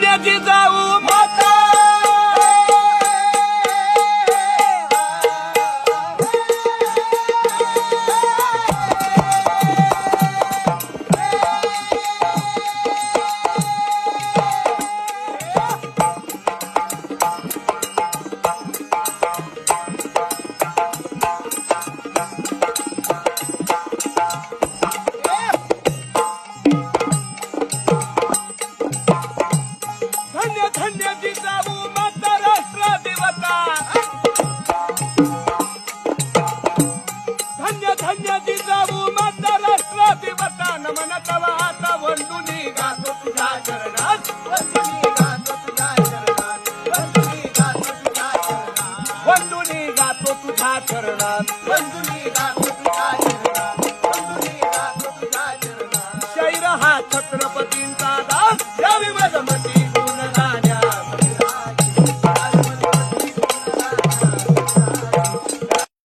धन्य जिजाऊ माता धन्य जिजाऊ माता राष्ट्रदेवता धन्य जिजाऊ माता राष्ट्रदेवता नमन तवा आता वंदुनी गातो तुझ्या चरणात वंदुनी गातो तुझ्या चरणात वंदुनी गातो तुझ्या चरणात वंदुनी गातो तुझ्या चरणात वंदुनी